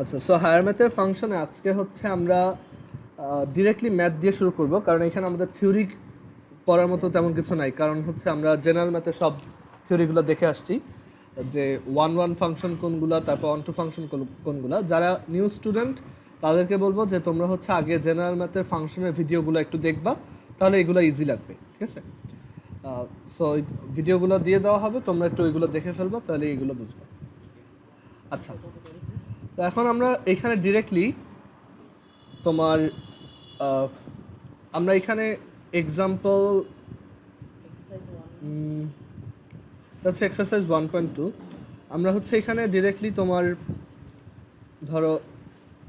আচ্ছা, so higher ম্যাথের ফাংশনে আজকে হচ্ছে আমরা ডিরেক্টলি ম্যাথ দিয়ে শুরু করব, কারণ এখানে আমাদের থিওরি পড়ার মতো তেমন কিছু নাই। কারণ হচ্ছে আমরা জেনারেল ম্যাথে সব থিওরিগুলো দেখে আসছি, যে ওয়ান ওয়ান ফাংশন কোনগুলা, তারপর অন টু ফাংশন কোনগুলা। যারা নিউ স্টুডেন্ট তাদেরকে বলবো যে তোমরা হচ্ছে আগে জেনারেল ম্যাথের ফাংশনের ভিডিওগুলো একটু দেখবা, তাহলে এগুলো ইজি লাগবে, ঠিক আছে? সো ভিডিওগুলো দিয়ে দেওয়া হবে, তোমরা একটু এগুলো দেখে ফেলবা, তাহলে এগুলো বুঝবা। আচ্ছা, তো এখন আমরা এখানে ডিরেক্টলি তোমার আমরা এখানে এক্সাম্পল হচ্ছে এক্সারসাইজ 1.2। আমরা হচ্ছে এখানে ডিরেক্টলি তোমার ধরো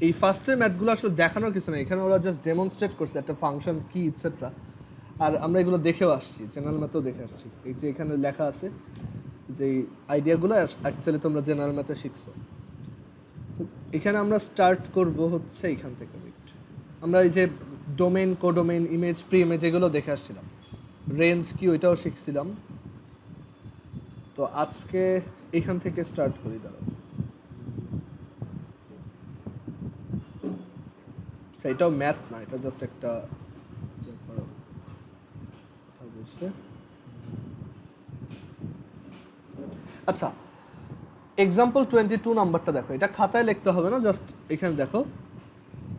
এই ফার্স্টের ম্যাথগুলো আসলে দেখানোর কিছু নেই, এখানে ওরা জাস্ট ডেমনস্ট্রেট করছে একটা ফাংশন কি ইটসেট্রা। আর আমরা এগুলো দেখেও আসছি, জেনারেল ম্যাথেও দেখে আসছি। এই যে এখানে লেখা আছে যে আইডিয়াগুলো অ্যাকচুয়ালি তোমরা জেনারেল ম্যাথে শিখছো। এখানে আমরা স্টার্ট করব হচ্ছে এখান থেকে। আমরা এই যে domain, codomain, image, pre image এগুলো দেখে আসছিলাম, রেঞ্জ কি ওইটাও শিখছিলাম। তো আজকে এখান থেকে স্টার্ট করি। দাঁড়াও, আচ্ছা এটাও ম্যাথ না, এটা জাস্ট একটা কথা বলছে। আচ্ছা, এক্সাম্পল 22 নাম্বারটা দেখো, এটা খাতায় লিখতে হবে না, জাস্ট এখানে দেখো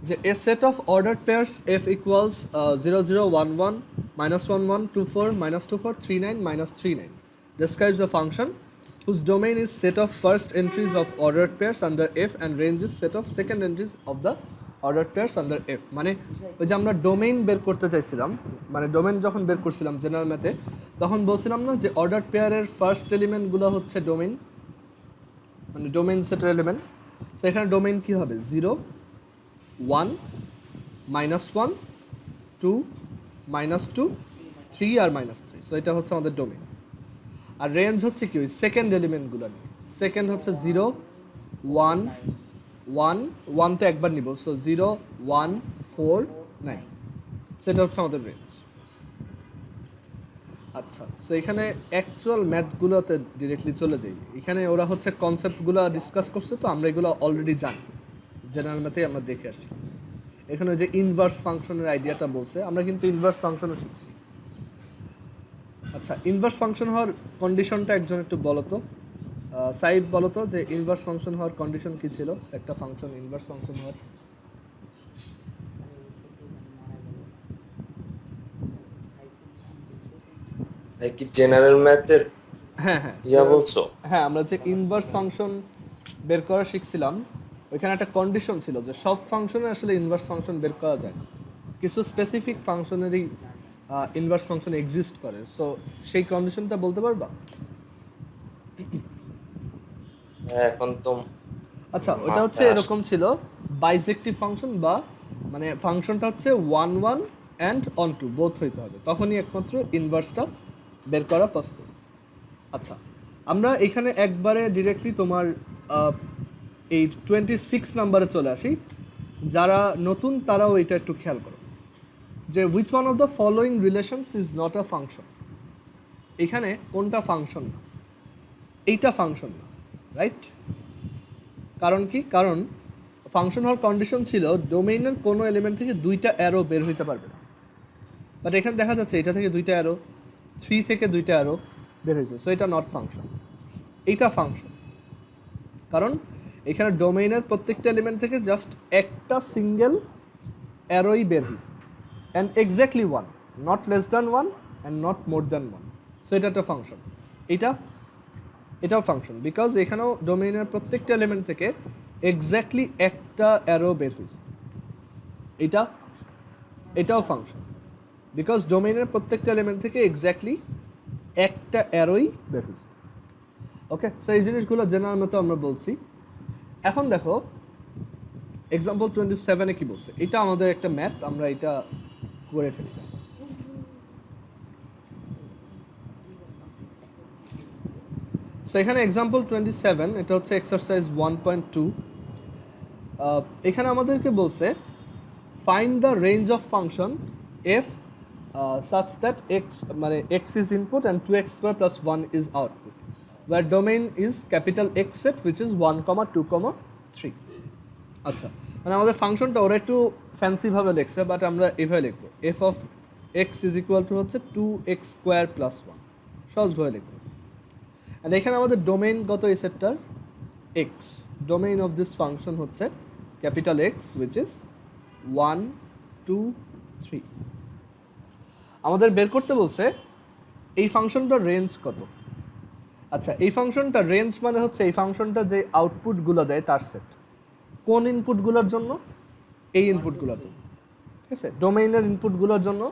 যে a set of ordered pairs f equals 0 0 1 1 minus 1 1 2 4 minus 2 4 3 9 minus 3 9 describes a function whose domain is set of first entries of ordered pairs under f and range is set of second entries of the ordered pairs under f। মানে ওই যে আমরা domain বের করতে চাইছিলাম, মানে domain যখন বের করছিলাম জেনারেল ম্যাথে, তখন বলছিলাম না যে অর্ডার্ড পেয়ারের ফার্স্ট এলিমেন্টগুলো হচ্ছে ডোমেইন, মানে ডোমেইন সেটের এলিমেন্ট। তো এখানে ডোমেইন কি হবে? 0 1 -1 2 -2 3 আর -3। সো এটা হচ্ছে আমাদের ডোমেইন। আর রেঞ্জ হচ্ছে কি ওই সেকেন্ড এলিমেন্টগুলো নিয়ে। সেকেন্ড হচ্ছে 0 1 1 1 তো একবার নিব, সো 0 1 4 9, সেটা হচ্ছে আমাদের রেঞ্জ। আচ্ছা, সো এখানে অ্যাকচুয়াল ম্যাথগুলোতে ডিরেক্টলি চলে যাই। এখানে ওরা হচ্ছে কনসেপ্টগুলো ডিসকাস করছে, তো আমরা এগুলো অলরেডি জানি, জেনারেল ম্যাথেই আমরা দেখে আসছি। এখানে যে ইনভার্স ফাংশনের আইডিয়াটা বলছে, আমরা কিন্তু ইনভার্স ফাংশনও শিখছি। আচ্ছা, ইনভার্স ফাংশন হওয়ার কন্ডিশনটা একজন একটু বলো তো, সাইব বলো তো, যে ইনভার্স ফাংশন হওয়ার কন্ডিশন কি ছিল একটা ফাংশন ইনভার্স ফাংশন হওয়ার? কি জেনারেল ম্যাথের হ্যাঁ হ্যাঁ বলছো? হ্যাঁ, আমরা যে ইনভার্স ফাংশন বের করা শিখছিলাম, ওইখানে একটা কন্ডিশন ছিল যে সব ফাংশনে আসলে ইনভার্স ফাংশন বের করা যায়, কিছু স্পেসিফিক ফাংশনেরই ইনভার্স ফাংশন এক্সিস্ট করে। সো সেই কন্ডিশনটা বলতে পারবা? এখন তো আচ্ছা, ওটা হচ্ছে এরকম ছিল, বাইজেক্টিভ ফাংশন, বা মানে ফাংশনটা হচ্ছে 1 1 অ্যান্ড অন টু বোথ হইতে হবে, তখনই একমাত্র ইনভার্সটা বের করা পসিবল। আচ্ছা, আমরা এখানে একবারে ডিরেক্টলি তোমার এই 26 নাম্বারে চলে আসি। যারা নতুন তারাও এটা একটু খেয়াল করো, যে which one of the following relations is not a function. এখানে কোনটা ফাংশন না? এইটা ফাংশন না, রাইট? কারণ কি? কারণ ফাংশন হওয়ার কন্ডিশন ছিল ডোমেইনের কোনো এলিমেন্ট থেকে দুইটা অ্যারো বের হইতে পারবে না, বাট এখানে দেখা যাচ্ছে এটা থেকে দুইটা অ্যারো, 3 থেকে দুইটা অ্যারো বের হয়েছে, সো এটা নট ফাংশন। এইটা ফাংশন, কারণ এখানে ডোমেইনের প্রত্যেকটা এলিমেন্ট থেকে জাস্ট একটা সিঙ্গেল অ্যারোই বের হয়েছে, and exactly one, not less than one and not more than one. So এটা একটা ফাংশন। এটাও ফাংশন, বিকজ এখানেও ডোমেইনের প্রত্যেকটা এলিমেন্ট থেকে এক্স্যাক্টলি একটা অ্যারো বের হয়েছে। এটাও ফাংশন, বিকজ ডোমেইনের প্রত্যেকটা এলিমেন্ট থেকে এক্স্যাক্টলি একটা অ্যারোই বের হয়েছে। ওকে, সো এই জিনিসগুলো জেনারেল মতো আমরা বলছি। এখন দেখো এক্সাম্পল 27-এ কি বলছে, এটা আমাদের একটা ম্যাথ, আমরা এটা করে ফেলি। সো এখানে এক্সাম্পল 27, এটা হচ্ছে এক্সারসাইজ 1.2। এখানে আমাদেরকে বলছে find the range of function F such that x মানে x is input and 2x square plus 1 is output, where domain is capital X set which is 1, 2, 3. আচ্ছা, মানে আমাদের ফাংশনটা ওরা একটু ফ্যান্সিভাবে লিখছে, বাট আমরা এভাবে লিখবো F of x is equal to হচ্ছে 2x স্কোয়ার প্লাস 1, সহজভাবে লিখবো। আর এখানে আমাদের ডোমেইনগত এই সেটটার x, domain of this function হচ্ছে ক্যাপিটাল এক্স উইচ ইজ 1 2 3। আমাদের বের করতে বলছে এই ফাংশনটার রেঞ্জ কত। আচ্ছা, এই ফাংশনটা রেঞ্জ মানে হচ্ছে এই ফাংশনটা যে আউটপুটগুলো দেয় তার সেট। কোন ইনপুটগুলোর জন্য? এই ইনপুটগুলোর জন্য, ঠিক আছে? ডোমেইনের ইনপুটগুলোর জন্য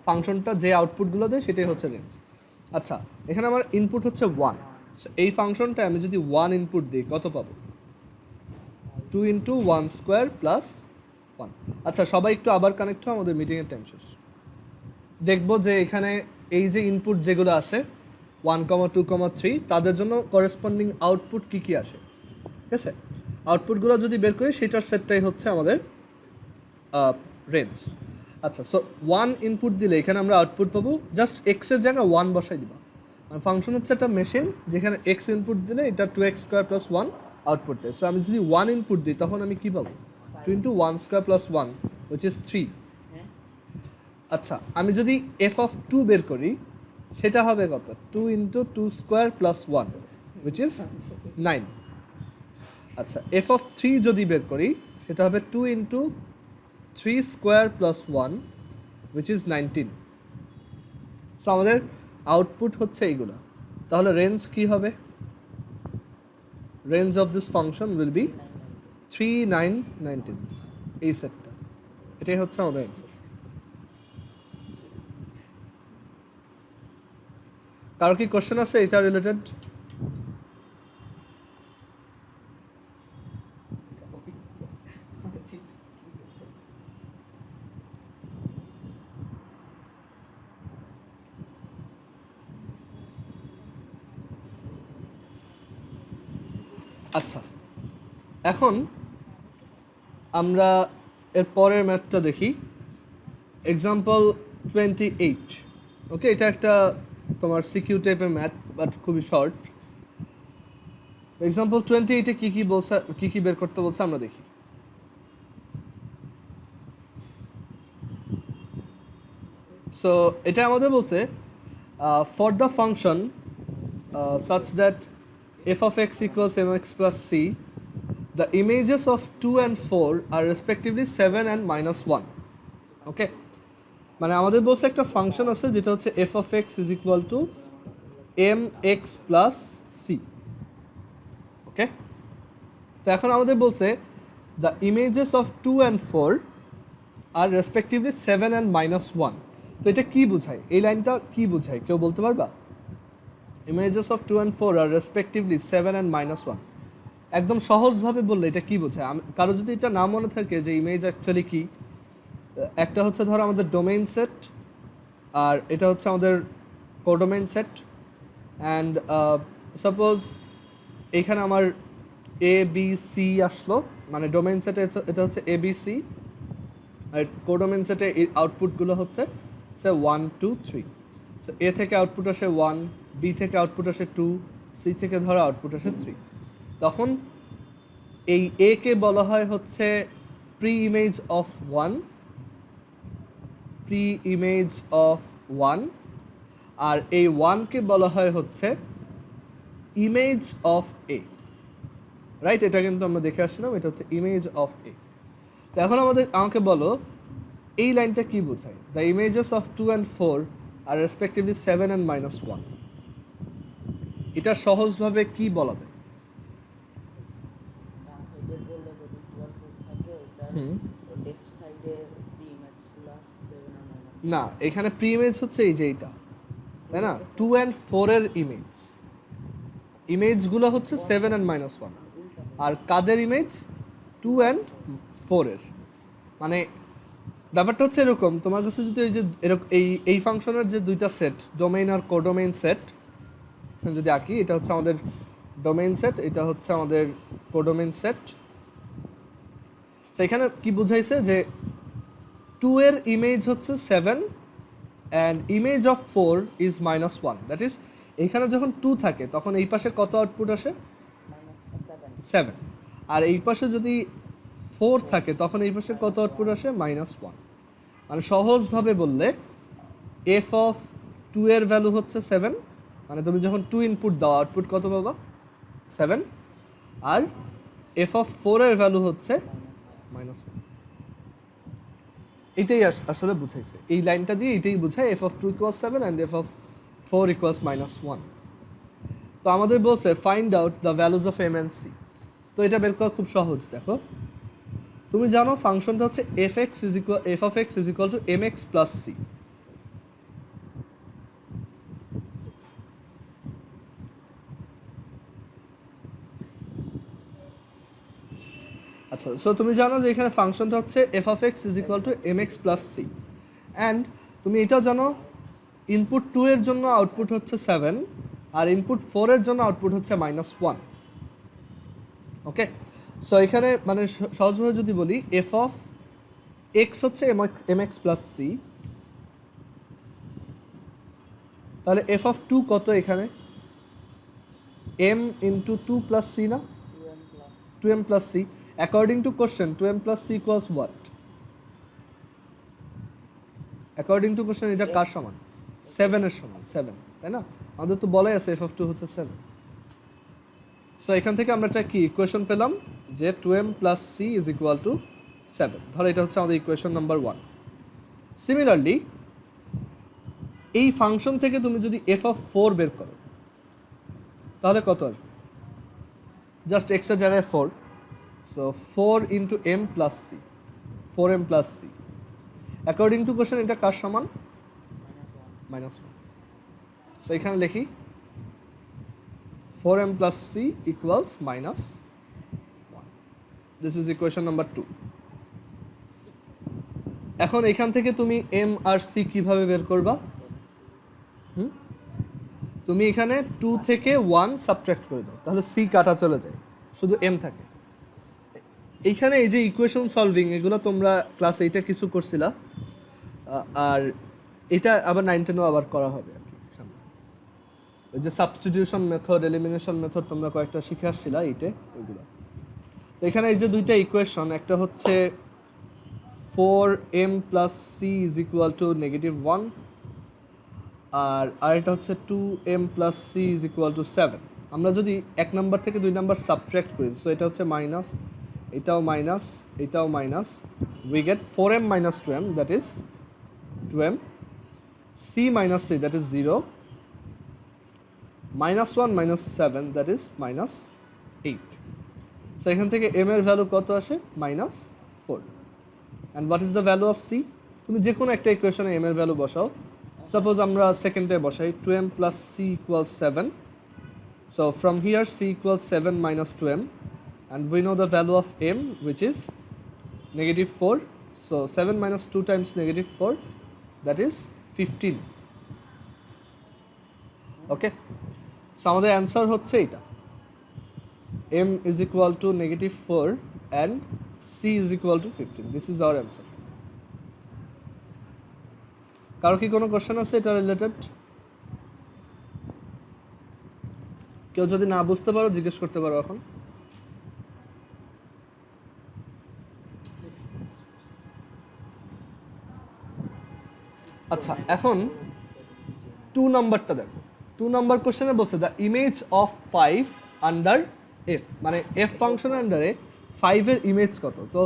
ফাংশনটা যে আউটপুটগুলো দেয় সেটাই হচ্ছে রেঞ্জ। আচ্ছা, এখানে আমার ইনপুট হচ্ছে 1, এই ফাংশনটা আমি যদি 1 ইনপুট দিই কত পাবো? 2 ইন্টু 1 স্কোয়ার প্লাস 1। আচ্ছা, সবাই একটু আবার কানেক্ট হও, আমাদের মিটিংয়ের টাইম শেষ। দেখবো যে এখানে এই যে ইনপুট যেগুলো আছে 1, 2, 3 তাদের জন্য করেসপন্ডিং আউটপুট কী কী আসে, ঠিক আছে? আউটপুটগুলো যদি বের করি সেটার সেটটাই হচ্ছে আমাদের রেঞ্জ। আচ্ছা, সো 1 ইনপুট দিলে এখানে আমরা আউটপুট পাবো, জাস্ট এক্সের জায়গায় 1 বসাই দিবা। আর ফাংশন হচ্ছে একটা মেশিন যেখানে এক্স ইনপুট দিলে এটা 2x স্কোয়ার প্লাস 1 আউটপুট দেয়। সো আমি যদি 1 ইনপুট দিই তখন আমি কী পাবো? 2 into 1 square plus 1 which is 3। আচ্ছা, আমি যদি এফ অফ 2 বের করি সেটা হবে কত? 2 into 2 square plus 1 which is 9। আচ্ছা, এফ অফ 3 যদি বের করি সেটা হবে 2 into 3 square plus 1 which is 19। So আমাদের আউটপুট হচ্ছে এইগুলো। তাহলে রেঞ্জ কি হবে? Range of this function will be 3 9 19, এই সেটটা। এটাই হচ্ছে আমাদের অ্যান্সার। কারো কি কোশ্চেন আছে এটা রিলেটেড? আচ্ছা, এখন আমরা এর পরের ম্যাথটা দেখি। এক্সাম্পল 28। ওকে, এটা একটা তোমার সিকিউ টাইপের ম্যাথ, বাট খুবই শর্ট। এক্সাম্পল 28-এ কী কী বলছে, কী কী বের করতে বলছে আমরা দেখি। সো এটা আমাদের বলছে for the function such that f of x equals mx plus c, the images of 2 and 4 are respectively 7 and -1. ওকে, মানে আমাদের বলছে একটা ফাংশন আছে যেটা হচ্ছে f of x is equal to mx plus c। ওকে, তো এখন আমাদের বলছে the images of 2 and 4 are respectively 7 and -1। তো এটা কি বোঝায়? এই লাইনটা কি বোঝায় কেউ বলতে পারবা? Images of 2 and 4 are respectively 7 and -1। একদম সহজভাবে বললে এটা কি বোঝায়? কারো যদি এটা না মনে থাকে যে ইমেজ অ্যাকচুয়ালি কি, একটা হচ্ছে ধরো আমাদের ডোমেইন সেট, আর এটা হচ্ছে আমাদের কোডোমেইন সেট। অ্যান্ড সাপোজ এইখানে আমার এ বি সি আসলো, মানে ডোমেইন সেটে এটা হচ্ছে A B C, R codomain সেটে এই আউটপুটগুলো হচ্ছে 1 2 3। সো এ থেকে আউটপুট আসে 1, বি থেকে আউটপুট আসে 2, সি থেকে ধরো আউটপুট আসে 3। তখন এই এ কে বলা হয় হচ্ছে pre image of 1, pre image of 1, আর এই 1কে বলা হয় হচ্ছে ইমেজ অফ এ, রাইট? এটা কিন্তু আমরা দেখে আসছিলাম, এটা হচ্ছে ইমেজ অফ এ। তো এখন আমাকে বলো এই লাইনটা কি বোঝায়? দ্য ইমেজেস অফ 2 and 4 আর রেসপেক্টিভলি 7 and -1। এটা সহজভাবে কি বলা যায়? না, এখানে প্রি ইমেজ হচ্ছে এই যে এইটা, তাই না? 2 and 4 এর ইমেজগুলো হচ্ছে 7 and -1, আর কাদের ইমেজ? 2 and 4 এর। মানে ব্যাপারটা হচ্ছে এরকম, তোমার কাছে যদি এই যে এই ফাংশনের যে দুইটা সেট, ডোমেইন আর কোডোমেইন সেট যদি আঁকি, এটা হচ্ছে আমাদের ডোমেইন সেট, এটা হচ্ছে আমাদের কোডোমেইন সেট। তো এখানে কি বুঝাইছে যে 2 এর ইমেজ হচ্ছে 7 and image of 4 is -1। That is এখানে যখন 2 থাকে তখন এই পাশে কত আউটপুট আসে? 7। আর এই পাশে যদি 4 থাকে তখন এই পাশে কত আউটপুট আসে -1। মানে সহজভাবে বললে এফ অফ 2 এর ভ্যালু হচ্ছে 7, মানে তুমি যখন 2 ইনপুট দাও আউটপুট কত পাবা 7, আর এফ অফ 4 এর ভ্যালু হচ্ছে -1। এটাই আসলে বুঝাইছে, এই লাইনটা দিয়ে এটাই বোঝায় f of 2 equals 7 and f of 4 equals -1। তো আমাদের বলছে find out the values of m and c. তো এটা বের করা খুব সহজ। দেখো তুমি জানো ফাংশনটা হচ্ছে f of x is equal to m x plus c. আচ্ছা, সো তুমি জানো যে এখানে ফাংশনটা হচ্ছে f of x is equal to m x plus c, and তুমি এটাও জানো ইনপুট 2 এর জন্য আউটপুট হচ্ছে 7 আর ইনপুট 4 এর জন্য আউটপুট হচ্ছে -1। ওকে, সো এখানে মানে সহজভাবে যদি বলি এফ অফ এক্স হচ্ছে এম এক্স প্লাস সি, তাহলে এফ অফ 2 কত এখানে m ইন্টু 2 প্লাস সি না, 2m plus c. According to question 2m plus c equals what? According to question এটা কার সমান? 7 এর সমান, 7, তাই না? আমাদের তো বলাই আছে এফ অফ 2 হচ্ছে 7। সো এখান থেকে আমরা একটা কি ইকুয়েশন পেলাম যে 2m plus c is equal to 7। ধরো এটা হচ্ছে আমাদের ইকুয়েশন নাম্বার 1। সিমিলারলি এই ফাংশন থেকে তুমি যদি এফ অফ 4 বের করো তাহলে কত আসবে? জাস্ট এক্স এর জায়গায় 4, so 4 into m plus c, 4m plus c. According to question এটা কার সমান? -1। সো এখানে লিখি 4m plus c equals -1. This is equation number 2. এখন এখান থেকে তুমি m আর c কিভাবে বের করবা? তুমি এখানে 2 থেকে 1 সাবট্রাক্ট করে দাও, তাহলে c কাটা চলে যায়, শুধু m থাকে। এইখানে এই যে ইকুয়েশন সলভিং এগুলো তোমরা ক্লাস 8 এ কিছু করছিলা, আর এটা আবার 9 10 আবার করা হবে আর কি সামনে। ওই যে সাবস্টিটিউশন মেথড, এলিমিনেশন মেথড তোমরা কয়েকটা শিখে আসছিলা এইটে, ওইগুলো। তো এখানে এই যে দুইটা ইকুয়েশন, একটা হচ্ছে 4m plus c is equal to -1, আর আরেকটা হচ্ছে 2m plus c is equal to 7। আমরা যদি 1 নাম্বার থেকে 2 নাম্বার সাবট্রাক্ট করি, সো এটা হচ্ছে মাইনাস, এটাও মাইনাস, এটাও minus, we get 4m minus 2m, that is 2m, c minus c, that is 0, -1 minus 7, that is -8. So এখান থেকে m এর ভ্যালু কত আসে? -4। And what is the value of c? তুমি যে কোনো একটা ইকুয়েশনে m এর ভ্যালু বসাও। সাপোজ আমরা সেকেন্ডে বসাই 2m plus c equals 7. So from here c equals 7 minus 2m, and we know the value of m, which is -4. So 7 minus 2 times -4, that is 15. Okay, so আমাদের অ্যান্সার হচ্ছে এটা, m is equal to -4 and c is equal to 15. This is our answer. কারো কি কোনো question আছে এটা related? কেউ যদি না বুঝতে পারো জিজ্ঞেস করতে পারো এখন। আচ্ছা, এখন 2 নাম্বারটা দেখো। 2 নাম্বার কোশ্চেনে বলছে the image of 5 under f, মানে f ফাংশনের আন্ডারে 5 এর ইমেজ কত? তো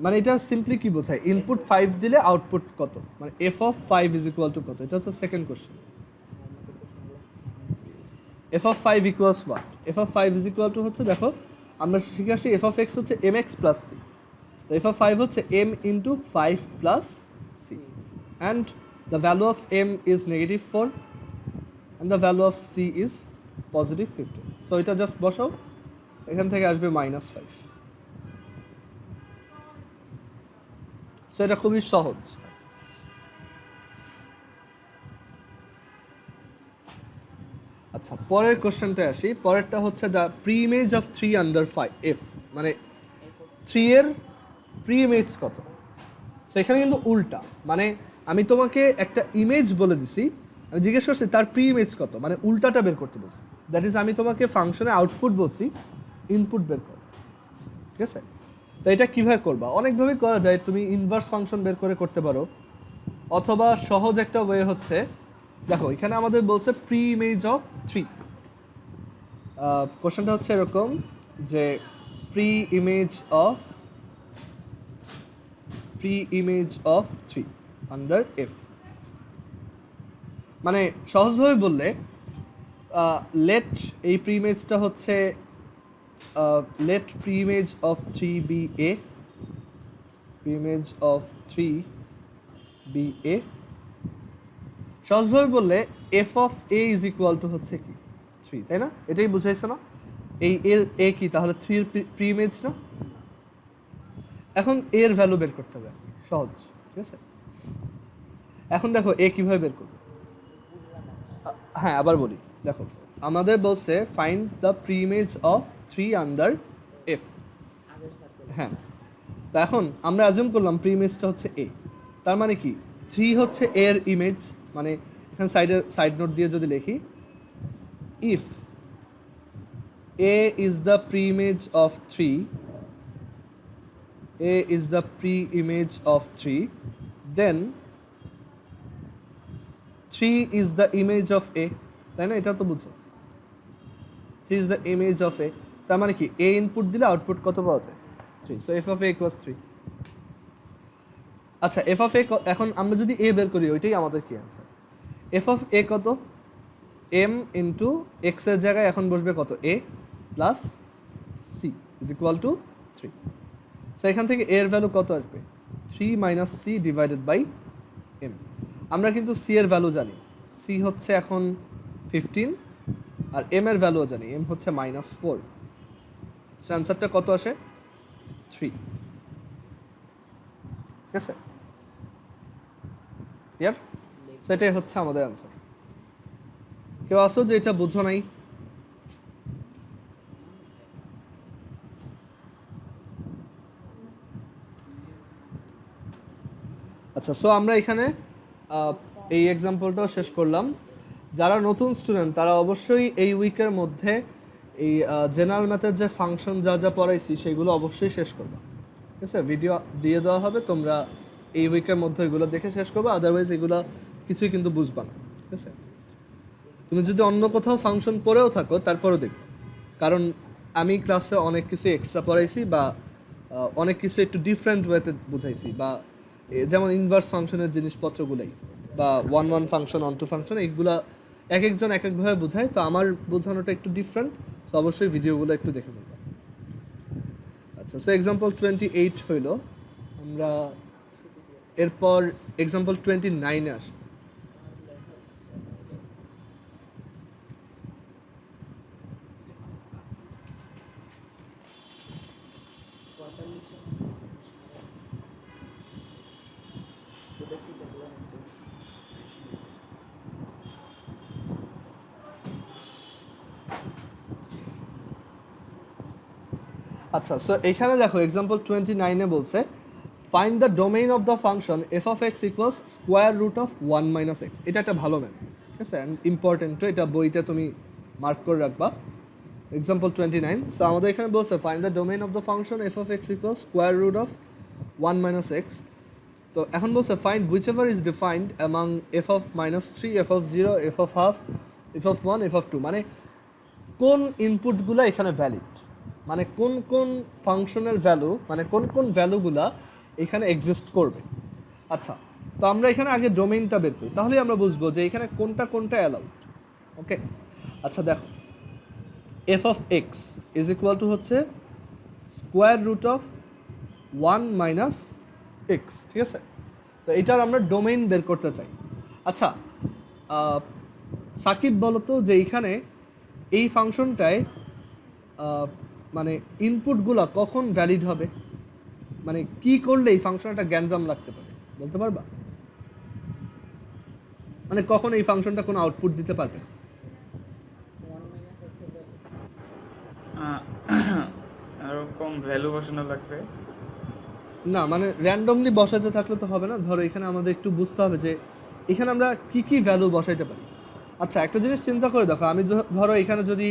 মানে এটা সিম্পলি কি বোঝায়? ইনপুট 5 দিলে আউটপুট কত, মানে f of 5 is equal two কত? এটা হচ্ছে second question. f of 5 equals what? f of 5 is equal to হচ্ছে, দেখো আমরা শিখে আসি f অফ x হচ্ছে mx প্লাস c, তো f অফ 5 হচ্ছে m into 5 plus c, and the value of m is -4 and the value of c is +15. So এটা just বসাও, এখান থেকে আসবে -5। সো এটা খুবই সহজ। আচ্ছা, পরের কোশ্চেনটা আসি। পরেরটা হচ্ছে the pre image of 3 under 5f, মানে 3 এর প্রি ইমেজ কত? সো এখানে কিন্তু উল্টা, মানে আমি তোমাকে একটা ইমেজ বলে দিছি, আমি জিজ্ঞেস করছি তার প্রি ইমেজ কত, মানে উল্টাটা বের করতে বলছি। দ্যাট ইজ আমি তোমাকে ফাংশনে আউটপুট বলছি, ইনপুট বের করো, ঠিক আছে? তো এটা কিভাবে করবা? অনেকভাবে করা যায়, তুমি ইনভার্স ফাংশন বের করে করতে পারো, অথবা সহজ একটা ওয়ে হচ্ছে, দেখো এখানে আমাদের বলছে প্রি ইমেজ অফ 3। কোশ্চেনটা হচ্ছে এরকম যে preimage of 3 under f. মানে সহজভাবে বললে লেট এই প্রি ইমেজটা হচ্ছে let preimage of 3 b a, preimage of 3 b a. সহজভাবে বললে f of a is equal to হচ্ছে কি 3, তাই না? এটাই বুঝাইছে না? এই এ কি তাহলে 3 এর প্রি ইমেজ না? এখন এর ভ্যালু বের করতে হবে, সহজ, ঠিক আছে? এখন দেখো এ কিভাবে বের করবে। হ্যাঁ আবার বলি, দেখো আমাদের বলছে find the pre image of 3 under F. হ্যাঁ, তো এখন আমরা অ্যাজিউম করলাম প্রি ইমেজটা হচ্ছে এ, তার মানে কি 3 হচ্ছে এর ইমেজ। মানে এখানে সাইড নোট দিয়ে যদি লিখি, if A is the pre image of 3, A is the pre-image of 3, then 3 is the image of A, তাই না? এটা তো বুঝো, 3 is the image of A, তার মানে কি A ইনপুট দিলে আউটপুট কত পাওয়া যায়? 3, so f of A equals 3। আচ্ছা f of A এখন আমরা যদি A বের করি, ওইটাই আমাদের কি आंसर। f of A কত? m ইনটু x এর জায়গায় এখন বসবে কত? A plus c is equal to 3। সো এখান থেকে এর ভ্যালু কত আসবে? 3 minus c divided by m. আমরা কিন্তু সি এর ভ্যালু জানি, সি হচ্ছে এখন 15, আর এম এর ভ্যালুও জানি, এম হচ্ছে -4। সো অ্যান্সারটা কত আসে? 3। ঠিক আছে, ক্লিয়ার? সো এটাই হচ্ছে আমাদের অ্যান্সার। কেউ আসো যে এটা বুঝো নাই? আচ্ছা, সো আমরা এখানে এই এক্সাম্পলটাও শেষ করলাম। যারা নতুন স্টুডেন্ট তারা অবশ্যই এই উইকের মধ্যে এই জেনারেল ম্যাথের যে ফাংশন যা যা পড়াইছি সেগুলো অবশ্যই শেষ করবে, ঠিক আছে? ভিডিও দিয়ে দেওয়া হবে, তোমরা এই উইকের মধ্যে এগুলো দেখে শেষ করবে, আদারওয়াইজ এগুলো কিছুই কিন্তু বুঝবা না, ঠিক আছে? তুমি যদি অন্য কোথাও ফাংশন পড়েও থাকো তারপরেও দেখবে, কারণ আমি ক্লাসে অনেক কিছু এক্সট্রা পড়াইছি বা অনেক কিছু একটু ডিফারেন্ট ওয়েতে বুঝাইছি, বা যেমন ইনভার্স ফাংশনের জিনিসপত্রগুলোই, বা 1 ফাংশন 1 ফাংশন, এইগুলা এক একজন এক একভাবে বোঝায়, তো আমার বোঝানোটা একটু ডিফারেন্ট, তো অবশ্যই ভিডিওগুলো একটু দেখে নেবে। আচ্ছা, সো এক্সাম্পল 28 হইল, আমরা এরপর এক্সাম্পল 29-এ আসি। আচ্ছা, সো এখানে দেখো এক্সাম্পল 29-এ বলছে find the domain of the function f of x equals square root of 1 minus x. এটা একটা ভালো ম্যাথ, ঠিক আছে, অ্যান্ড ইম্পর্টেন্ট, এটা বইতে তুমি মার্ক করে রাখবা। এক্সাম্পল 29, সো আমাদের এখানে বলছে find the domain of the function f of x equals square root of 1 minus x. তো এখন বলছে find whichever is defined among f of -3, f of 0, f of half, f of 1, f of 2। মানে কোন ইনপুটগুলো এখানে valid, মানে কোন কোন ফাংশনের ভ্যালু, মানে কোন কোন ভ্যালুগুলা এখানে এক্সিস্ট করবে। আচ্ছা, তো আমরা এখানে আগে ডোমেইনটা বের করি, তাহলে আমরা বুঝবো যে এখানে কোনটা কোনটা অ্যালাউড। ওকে, আচ্ছা দেখো, f of x is equal to হচ্ছে square root of 1 minus x, ঠিক আছে? তো এটার আমরা ডোমেইন বের করতে চাই। আচ্ছা সাকিব বলো তো যে এইখানে এই ফাংশনটায় মানে ইনপুটগুলো কখন ভ্যালিড হবে, মানে কি করলে এই ফাংশনটা গ্যাঞ্জাম লাগতে পারে, বলতে পারবা? মানে কখন এই ফাংশনটা কোনো আউটপুট দিতে পারবে? এরকম ভ্যালু বসানো লাগবে না, মানে র্যান্ডমলি বসাতে থাকলে তো হবে না। ধরো এখানে আমাদের একটু বুঝতে হবে যে এখানে আমরা কি কি ভ্যালু বসাইতে পারি। আচ্ছা, একটা জিনিস চিন্তা করে দেখো, আমি ধরো এখানে যদি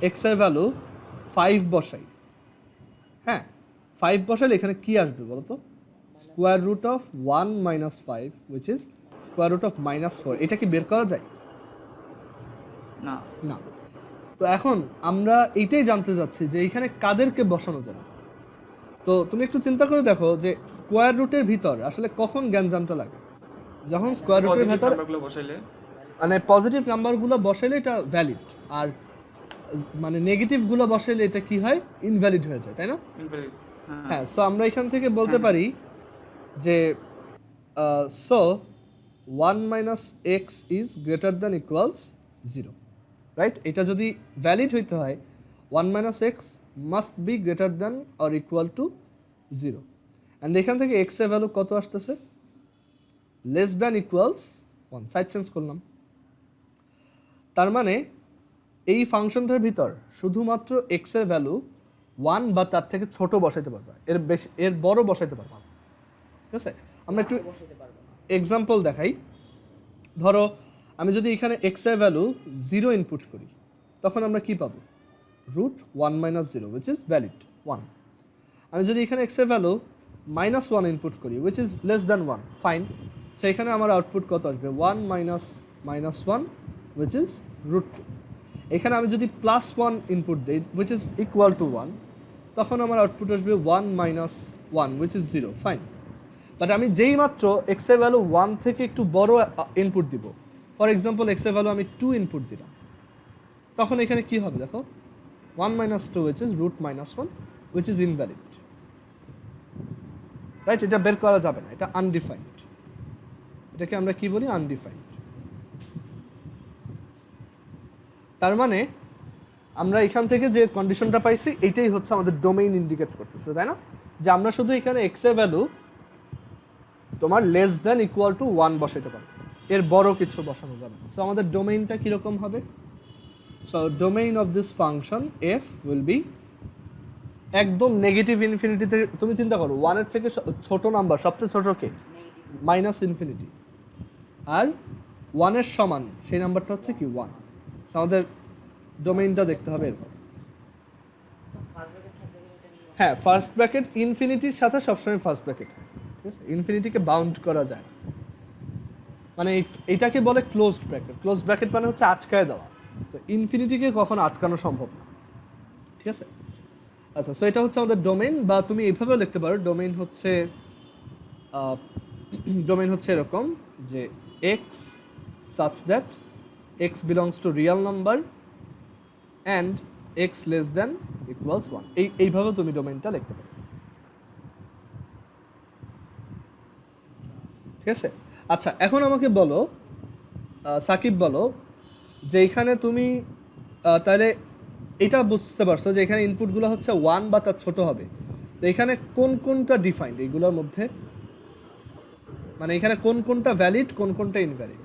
এক্স এর ভ্যালু 5 বসাই, হ্যাঁ 5 বসালে এখানে কি আসবে বলো তো? Square root of 1 minus 5 which is square root of -4। এটা কি বের করা যায়? না। না। তো এখন আমরা এইটাই জানতে চাচ্ছি যে এইখানে কাদেরকে বসানো যাবে। তো তুমি একটু চিন্তা করে দেখো যে স্কোয়ার রুটের ভিতর আসলে কখন গ্যাঞ্জামটা লাগে? যখন স্কোয়ার রুটের পজিটিভ ভিতর নাম্বারগুলো বসাইলে মানে পজিটিভ নাম্বারগুলো বসাইলে এটা ভ্যালিড, আর মানে নেগেটিভগুলো বসাইলে এটা কি হয়? ইনভ্যালিড হয়ে যায়, তাই না? invalid। হ্যাঁ, সো আমরা এখান থেকে বলতে পারি যে so 1 minus x is greater than equals 0, right? এটা যদি ভ্যালিড হইতে হয় 1 minus x must be greater than or equal to 0, and এখান থেকে এক্স এর ভ্যালু কত আসতেছে? Less than equals 1। Side change করলাম, তার মানে এই ফাংশনটার ভিতর শুধুমাত্র এক্স এর ভ্যালু 1 বা তার থেকে ছোট বসাইতে পারবা, এর বেশি এর বড় বসাইতে পারবা না। ঠিক আছে, আমরা একটু এক্সাম্পল দেখাই। ধরো আমি যদি এখানে এক্স এর ভ্যালু 0 ইনপুট করি, তখন আমরা কি পাবো? Root 1 minus 0 which is valid 1। আমি যদি এখানে এক্স এর ভ্যালু -1 ইনপুট করি which is less than 1, fine. So এখানে আমার আউটপুট কত আসবে? 1 মাইনাস -1 উইচ ইজ রুট 2। এখানে আমি যদি +1 ইনপুট দিই উইচ ইজ ইকুয়াল টু 1, তখন আমার আউটপুট আসবে 1 minus 1 which is 0, fine. But আমি যেই মাত্র এক্স এর ভ্যালু 1 থেকে একটু বড় ইনপুট দিব, ফর এক্সাম্পল এক্স এর ভ্যালু আমি 2 ইনপুট দিলাম, তখন এখানে কি হবে দেখো? 1 minus 2 which is root -1 which is invalid, right? এটা বের করা যাবে না, এটা আনডিফাইন্ড। এটাকে আমরা কি বলি? আনডিফাইন্ড। তার মানে আমরা এখান থেকে যে কন্ডিশনটা পাইছি এইটাই হচ্ছে আমাদের ডোমেইন ইন্ডিকেট করতেছে, তাই না? যে আমরা শুধু এখানে এক্স এর ভ্যালু তোমার লেস দ্যান ইকুয়াল টু 1 বসাইতে পারবো, এর বড় কিছু বসানো যাবে না। সো আমাদের ডোমেইনটা কীরকম হবে? So domain of this function F will be একদম নেগেটিভ ইনফিনিটিতে। তুমি চিন্তা করো 1 এর থেকে ছোট নাম্বার সবচেয়ে ছোট কে? -ইনফিনিটি। আর 1 এর সমান সেই নাম্বারটা হচ্ছে কি? 1। সো আমাদের ডোমেইনটা দেখতে হবে এরকম। হ্যাঁ, ফার্স্ট ব্র্যাকেট ইনফিনিটির সাথে সবসময় ফার্স্ট ব্র্যাকেট, ঠিক আছে? ইনফিনিটিকে বাউন্ড করা যায় না, মানে এটাকে বলে ক্লোজড ব্র্যাকেট। ক্লোজড ব্র্যাকেট মানে হচ্ছে আটকায় দেওয়া, তো ইনফিনিটিকে কখনো আটকানো সম্ভব না, ঠিক আছে? আচ্ছা, সো এটা হচ্ছে আমাদের ডোমেইন, বা তুমি এইভাবেও লিখতে পারো ডোমেইন হচ্ছে এরকম যে x such that x belongs to real number and x less than equals 1। এইভাবে তুমি ডোমেইনটা লিখতে পারো, ঠিক আছে? আচ্ছা, এখন আমাকে বলো সাকিব, বলো যে এখানে তুমি তাহলে এটা বুঝতে পারছো যে এখানে ইনপুটগুলো হচ্ছে 1 বা তার ছোট হবে, তো এখানে কোন কোনটা ডিফাইন্ড এইগুলোর মধ্যে? মানে এখানে কোন কোনটা ভ্যালিড, কোন কোনটা ইনভ্যালিড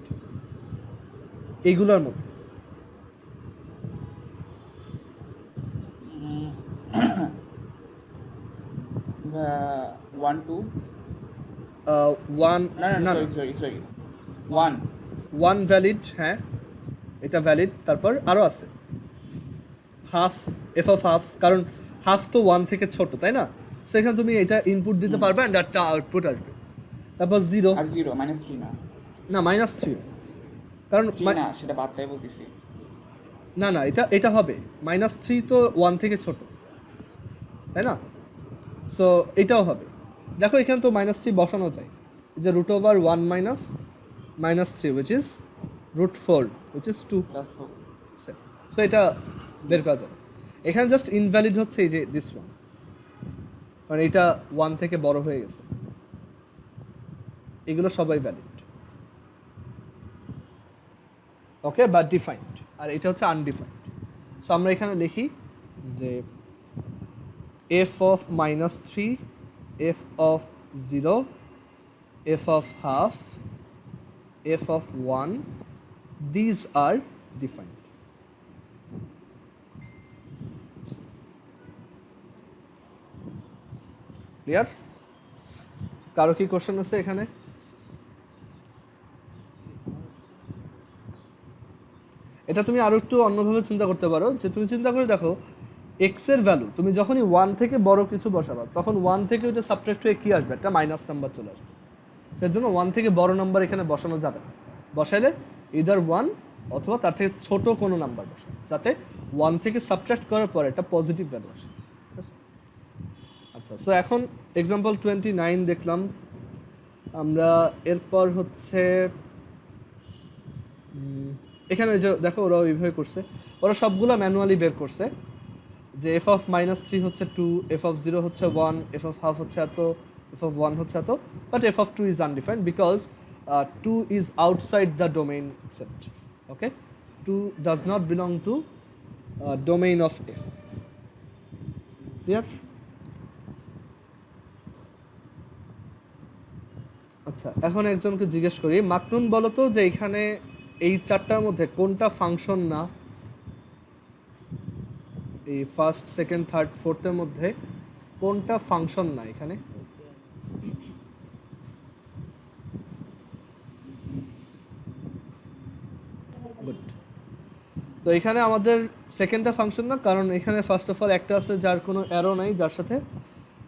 এইগুলোর মধ্যে? ওয়ান টু ওয়ান না, সরি ওয়ান ওয়ান ভ্যালিড, হ্যাঁ এটা ভ্যালিড। তারপর আরও আছে হাফ, এফ অফ হাফ, কারণ হাফ তো 1 থেকে ছোট, তাই না? সেখানে তুমি এটা ইনপুট দিতে পারবে অ্যান্ড একটা আউটপুট আসবে। তারপর 0 আর 0 -3 না, না -3, কারণ না সেটা বাদ দেয় বলতেছি। না এটা হবে -3 তো 1 থেকে ছোট, তাই না? সো এটাও হবে। দেখো এখানে তো -3 বসানো যায়, যে √1 minus -3 which is √4 which is 2। So এটা বের করা যাবে। এখানে জাস্ট ইনভ্যালিড হচ্ছে এই যে দিস ওয়ান, কারণ এটা 1 থেকে বড় হয়ে গেছে। এগুলো সবাই ভ্যালিড, ওকে, বা ডিফাইন্ড। আর এটা হচ্ছে আনডিফাইন্ড। সো আমরা এখানে লিখি যে f of -3, f of 0, f of half, f of 1, these are defined. Clear? কারো কি কোশ্চেন আছে এখানে? এটা তুমি আরো একটু অন্যভাবে চিন্তা করতে পারো, যে তুমি চিন্তা করে দেখো এক্স এর ভ্যালু তুমি যখনই 1 থেকে বড় কিছু বসাবা তখন 1 থেকে ওইটা সাবট্রাক্ট হয়ে কি আসবে, একটা মাইনাস নাম্বার চলে আসবে। সেই জন্য 1 থেকে বড় নাম্বার এখানে বসানো যাবে না। বসাইলে ইদার 1 অথবা তার থেকে ছোট কোনো নাম্বার বসাও, যাতে 1 থেকে সাবট্রাক্ট করার পরে একটা পজিটিভ ভ্যালু আসে। ঠিক আছে? আচ্ছা, সো এখন এক্সাম্পল 29 দেখলাম আমরা। এরপর হচ্ছে এখানে যে দেখো ওরা ওইভাবে করছে, ওরা সবগুলো ম্যানুয়ালি বের করছে যে এফ অফ -3 হচ্ছে 2, এফ অফ 0 হচ্ছে 1, এফ অফ হাফ হচ্ছে এত, এফ অফ 1 হচ্ছে এত, but F of 2 is undefined because 2 is outside the domain set. Okay, 2 does not belong to domain of F. Clear? আচ্ছা, এখন একজনকে জিজ্ঞেস করি, মাকনুন বলো তো যে এখানে এই চারটার মধ্যে কোনটা ফাংশন না? এই ফার্স্ট, সেকেন্ড, থার্ড, ফোর্থের মধ্যে কোনটা ফাংশন না এখানে? গুড। তো এখানে আমাদের সেকেন্ডটা ফাংশন না, কারণ এখানে ফার্স্ট অফ অল একটা আছে যার কোনো অ্যারো নাই যার সাথে,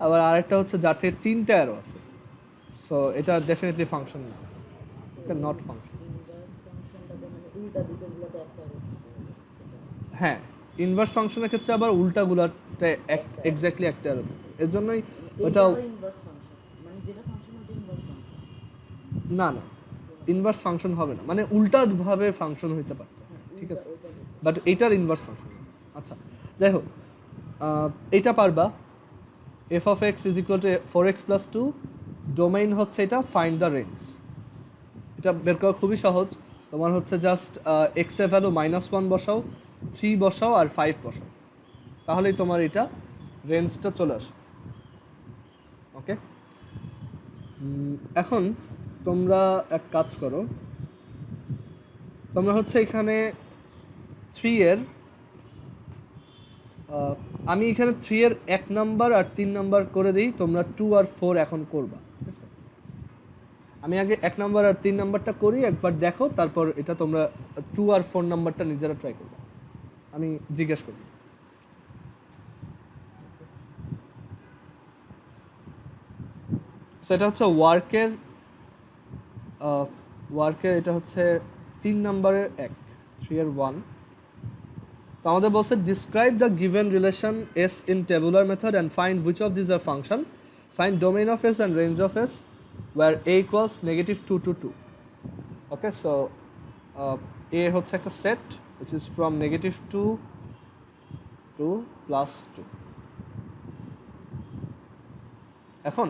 আবার আরেকটা হচ্ছে যার থেকে 3টা অ্যারো আছে। সো এটা ডেফিনেটলি ফাংশন না, নট ফাংশন। হ্যাঁ, ইনভার্স ফাংশনের ক্ষেত্রে আবার উল্টাগুলোতে এক্স্যাক্টলি একটা অ্যারো থাকে, এর জন্যই ওটা না না ইনভার্স ফাংশন হবে না, মানে উল্টাভাবে ফাংশন হইতে পারতো। ঠিক আছে, বাট এইটার ইনভার্স ফাংশন। আচ্ছা, যাই হোক, এইটা পারবা, F of x is equal two 4x + 2, domain হচ্ছে এটা, ফাইন্ড দ্য রেঞ্জ। এটা বের করা খুবই সহজ। তোমার হচ্ছে জাস্ট এক্স এর ভ্যালু -1 বসাও, 3 বসাও আর 5 বসাও, তাহলেই তোমার এটা রেঞ্জটা চলে আসে। ওকে, এখন তোমরা এক কাজ করো, তোমরা হচ্ছে এখানে 3 এর আমি এখানে 3 এর 1 নাম্বার আর 3 নাম্বার করে দিই, তোমরা 2 আর 4 এখন করবা। ঠিক আছে, আমি আগে 1 নাম্বার আর 3 নাম্বারটা করি, একবার দেখো, তারপর এটা তোমরা 2 আর 4 নাম্বারটা নিজেরা ট্রাই করবে, আমি জিজ্ঞেস করি। সেটা হচ্ছে ওয়ার্কের এটা হচ্ছে 3 নাম্বারের 1, 3 এর 1। তো আমাদের বলছে describe the given relation S in tabular method and find which of this are function, find domain of S and range of S where a equals -2 to 2. Okay, so a হচ্ছে একটা set which is from -2 to +2। এখন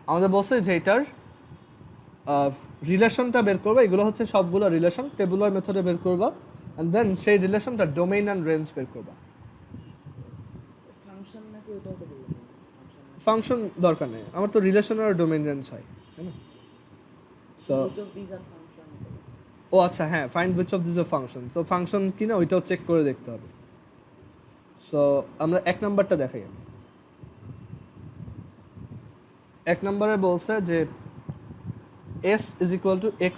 আমাদের বলছে যে এটার রিলেশনটা বের করবা, এগুলো হচ্ছে সবগুলো রিলেশন টেবুলার মেথডে বের করবা, and then সেই রিলেশনটা ডোমেইন অ্যান্ড রেঞ্জ বের করবা। ফাংশন দরকার নেই, আমার তো রিলেশন আর ডোমেইন রেঞ্জ হয়, তাই না? সো ও আচ্ছা, হ্যাঁ, find which of this are function. তো ফাংশন কিনা ওইটাও চেক করে দেখতে হবে। সো আমরা 1 নাম্বারটা দেখাই। 1 নম্বরে বলছে যে s is equal to x,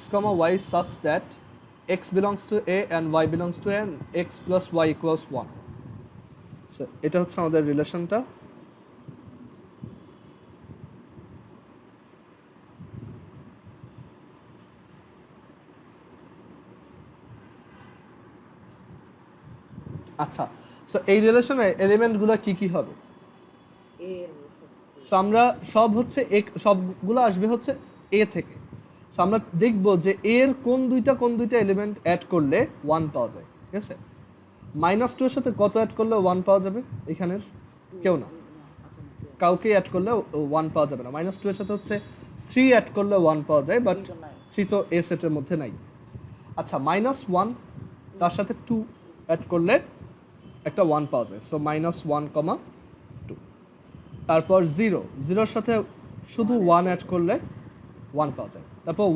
y such that x belongs to a and y belongs to a and x plus y equals 1. So এটা হচ্ছে আমাদের রিলেশনটা। আচ্ছা, সো এই রিলেশনের এলিমেন্টগুলো কি কি হবে? সো আমরা সবগুলো আসবে হচ্ছে এ থেকে। সো আমরা দেখব যে এর কোন দুইটা এলিমেন্ট অ্যাড করলে 1 পাওয়া যায়। ঠিক আছে, -2 এর সাথে কত অ্যাড করলে 1 পাওয়া যাবে? এখানের কেউ না, কাউকে অ্যাড করলে 1 পাওয়া যাবে না। -2 এর সাথে হচ্ছে 3 অ্যাড করলে 1 পাওয়া যায়, বাট 3 তো এ সেটের মধ্যে নাই। আচ্ছা, -1 তার সাথে 2 অ্যাড করলে একটা 1 পাওয়া যায়। সো -1, 2। তারপর 0 সাথে শুধু 1 অ্যাড করলে 1 পাওয়া যায়। তারপর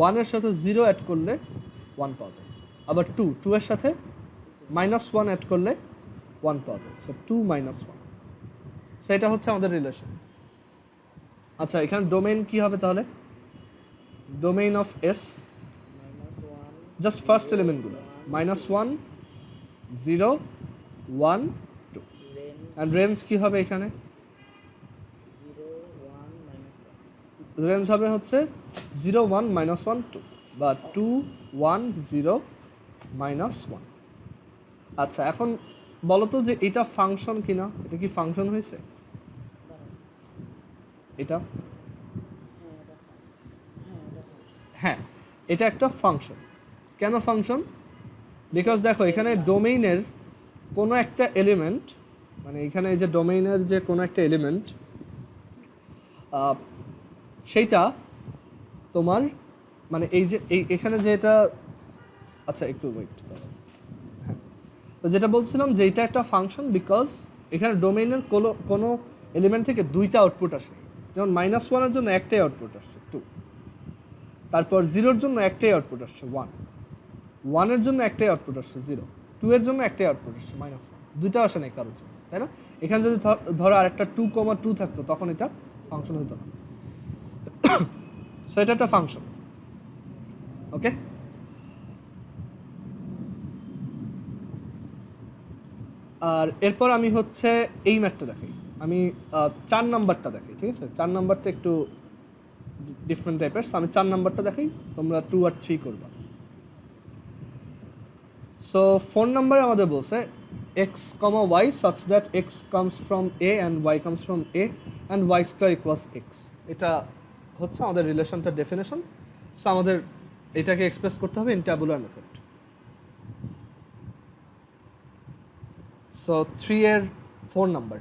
1 এর সাথে 0 অ্যাড করলে 1 পাওয়া যায়। আবার 2 এর সাথে -1 অ্যাড করলে 1 পাওয়া যায়। সো 2 - 1। সো এটা হচ্ছে আমাদের রিলেশন। আচ্ছা, এখানে ডোমেইন কি হবে তাহলে? Domain of s, just first এলিমেন্টগুলো, -1, 0, 1, 2। অ্যান্ড রেঞ্জ কি হবে এখানে? রেঞ্জ হবে হচ্ছে 0 1 -1 2 বা 2 1 0 -1। আচ্ছা, এখন বলো তো যে এটা ফাংশন কিনা? এটা কি ফাংশন হয়েছে? এটা হ্যাঁ, এটা একটা ফাংশন। কেন ফাংশন? বিকজ দেখো এখানে ডোমেইনের কোনো একটা এলিমেন্ট, মানে এখানে এই যে ডোমেইনের যে কোনো একটা এলিমেন্ট, সেইটা তোমার মানে এই যে এখানে যে এটা, আচ্ছা একটু ওয়েট, হ্যাঁ, তো যেটা বলছিলাম যে এটা একটা ফাংশন বিকজ এখানে ডোমেইনের কোনো এলিমেন্ট থেকে দুইটা আউটপুট আসে। যেমন -1 জন্য একটাই আউটপুট আসছে 2, তারপর 0 জন্য একটাই আউটপুট আসছে 1, 1 জন্য একটাই আউটপুট আসছে 0, 2 জন্য একটাই আউটপুট আসছে -1, দুইটা আসে নাই কারোর জন্য, তাই না? এখানে যদি ধরো আরেকটা 2, 2 থাকতো তখন এটা ফাংশন হতো না। সো এটা একটা ফাংশন। ওকে, আর এরপর আমি হচ্ছে এই ম্যাথটা দেখাই, আমি 4 নাম্বারটা দেখাই, ঠিক আছে? 4 নাম্বারটা একটু ডিফারেন্ট টাইপের। আমি 4 নাম্বারটা দেখাই, তোমরা 2 আর 3 করবা। সো 4 নাম্বারে আমাদের বলছে x, y such that x comes from a and y comes from a and y square equals x। এটা হচ্ছে আমাদের রিলেশনটার ডেফিনেশন। সো আমাদের এটাকে এক্সপ্রেস করতে হবে ইন ট্যাবুলার মেথড। সো 3 এর 4 নাম্বার,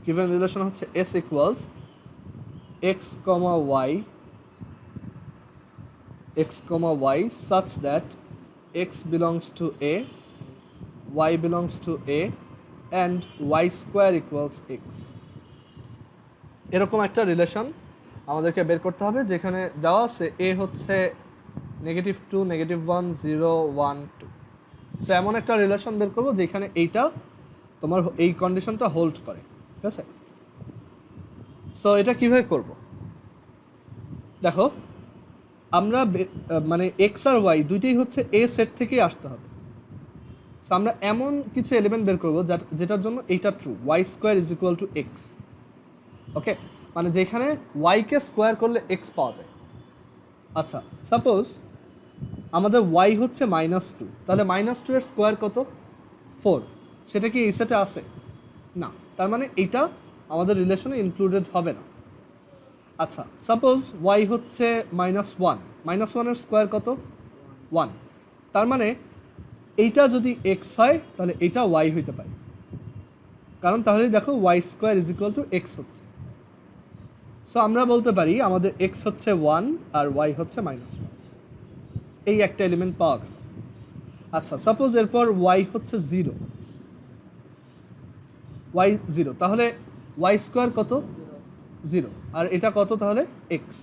given relation হচ্ছে s equals x, y such that x belongs to a, y belongs to a and y square equals x। এরকম একটা রিলেশন আমাদেরকে বের করতে হবে যেখানে দেওয়া আছে a হচ্ছে -2, -1, 0, 1, 2। সো এমন একটা রিলেশন বের করবো যেখানে এইটা তোমার এই কন্ডিশনটা হোল্ড করে, ঠিক আছে? সো এটা কিভাবে করব? দেখো আমরা মানে এক্স আর ওয়াই দুইটাই হচ্ছে এ সেট থেকেই আসতে হবে। সো আমরা এমন কিছু এলিমেন্ট বের করবো যেটার জন্য এইটা true, y square is equal to x. Okay, মানে যেখানে ওয়াইকে স্কোয়ার করলে এক্স পাওয়া যায়। আচ্ছা, সাপোজ আমাদের ওয়াই হচ্ছে -2, তাহলে -2 এর স্কোয়ার কত? 4। সেটা কি এই সেটে আছে? না, তার মানে এইটা আমাদের রিলেশনে ইনক্লুডেড হবে না। আচ্ছা, সাপোজ ওয়াই হচ্ছে -1, -1 এর স্কোয়ার কত? 1। তার মানে এইটা যদি এক্স হয় তাহলে এটা ওয়াই হইতে পারে, কারণ তাহলে দেখো y square is equal to x হচ্ছে। সো আমরা বলতে পারি আমাদের এক্স হচ্ছে 1 আর ওয়াই হচ্ছে -1, এই একটা এলিমেন্ট পাওয়া গেল। আচ্ছা, সাপোজ এরপর ওয়াই হচ্ছে 0, ওয়াই 0, তাহলে ওয়াই স্কোয়ার কত? 0, আর এটা কত তাহলে? এক্স,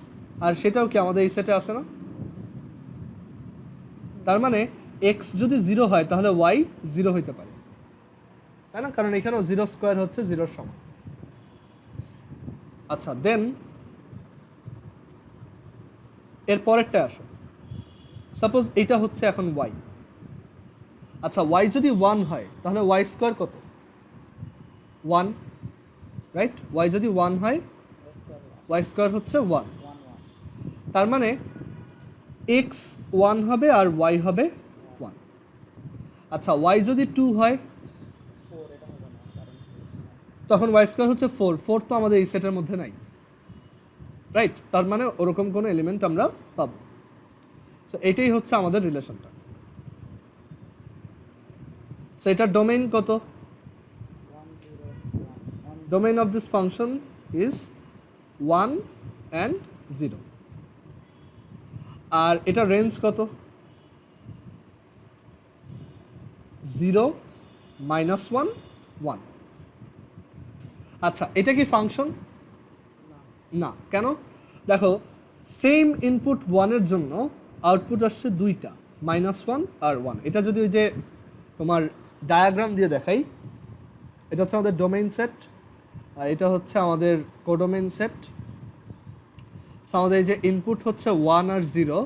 আর সেটাও কি আমাদের এই সেটে আসে না? তার মানে এক্স যদি 0 হয় তাহলে ওয়াই 0 হইতে পারে, তাই না? কারণ এখানেও 0 স্কোয়ার হচ্ছে 0 সমান। আচ্ছা, দেন এর পরেরটা আসো। সাপোজ এইটা হচ্ছে এখন ওয়াই। আচ্ছা, ওয়াই যদি 1 হয় তাহলে ওয়াই স্কোয়ার কত? 1, রাইট? ওয়াই যদি 1 হয় ওয়াই স্কোয়ার হচ্ছে 1। তার মানে এক্স 1 হবে আর ওয়াই হবে 1। আচ্ছা, ওয়াই যদি 2 হয় তখন ওয়াই স্কোয়ার হচ্ছে 4। 4 তো আমাদের এই সেটের মধ্যে নাই, রাইট? তার মানে ওরকম কোনো এলিমেন্ট আমরা পাবো। সো এটাই হচ্ছে আমাদের রিলেশনটা। সো এটার ডোমেইন কত? Domain of this function is 1 and 0। আর এটা রেঞ্জ কত? 0, -1, 1। আচ্ছা, এটা কি ফাংশন? না। কেন? দেখো সেম ইনপুট 1 এর জন্য আউটপুট আসছে দুইটা, -1 আর 1। এটা যদি ওই যে তোমার ডায়াগ্রাম দিয়ে দেখাই, এটা হচ্ছে আমাদের ডোমেইন সেট আর এটা হচ্ছে আমাদের কোডোমেইন সেট। সো আমাদের এই যে ইনপুট হচ্ছে 1 আর 0,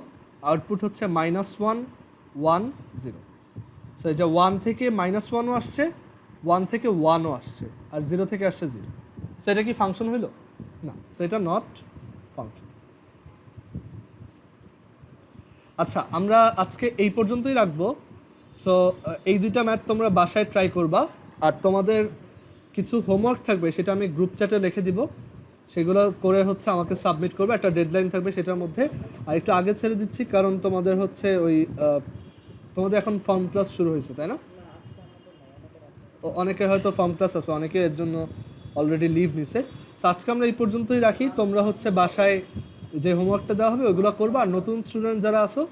আউটপুট হচ্ছে -1 1 0। সো এই যে 1 থেকে -1ও আসছে, 1 থেকে 1ও আসছে, আর 0 থেকে আসছে 0। সো এটা কি ফাংশন হইল? না, সো এটা নট ফাংশন। আচ্ছা, আমরা আজকে এই পর্যন্তই রাখবো। সো এই দুইটা ম্যাথ তোমরা বাসায় ট্রাই করবা, আর তোমাদের কিছু হোমওয়ার্ক থাকবে সেটা আমি গ্রুপ চ্যাটে লিখে দিব, সেগুলো করে হচ্ছে আমাকে সাবমিট করবে। একটা ডেডলাইন থাকবে সেটার মধ্যে। আর একটু আগে ছেড়ে দিচ্ছি কারণ তোমাদের হচ্ছে ওই তোমাদের এখন ফর্ম ক্লাস শুরু হয়েছে, তাই না? অনেকে হয়তো ফর্ম ক্লাস আছে, অনেকে এর জন্য অলরেডি লিভ নিছে। সো আজকে আমরা এই পর্যন্তই রাখি। তোমরা হচ্ছে বাসায় যে হোমওয়ার্কটা দেওয়া হবে ওইগুলো করবা। আর নতুন স্টুডেন্ট যারা আসো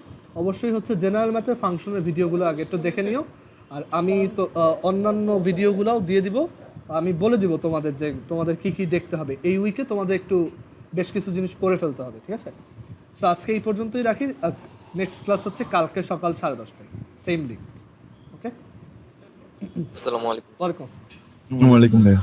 অবশ্যই হচ্ছে জেনারেল ম্যাথের ফাংশনের ভিডিওগুলো আগে একটু দেখে নিও। আর আমি তো অন্যান্য ভিডিওগুলোও দিয়ে দিব। আমি বলে দিব তোমাদের যে তোমাদের কি কি দেখতে হবে। এই উইকে তোমাদের একটু বেশ কিছু জিনিস পড়ে ফেলতে হবে, ঠিক আছে? সো আজকে এই পর্যন্তই রাখি। নেক্সট ক্লাস হচ্ছে কালকে সকাল 10:30টায়, সেম লিঙ্ক। ওকে, আসসালামু আলাইকুম। ওয়ালাইকুম আসসালাম। আসসালামু আলাইকুম ভাইয়া।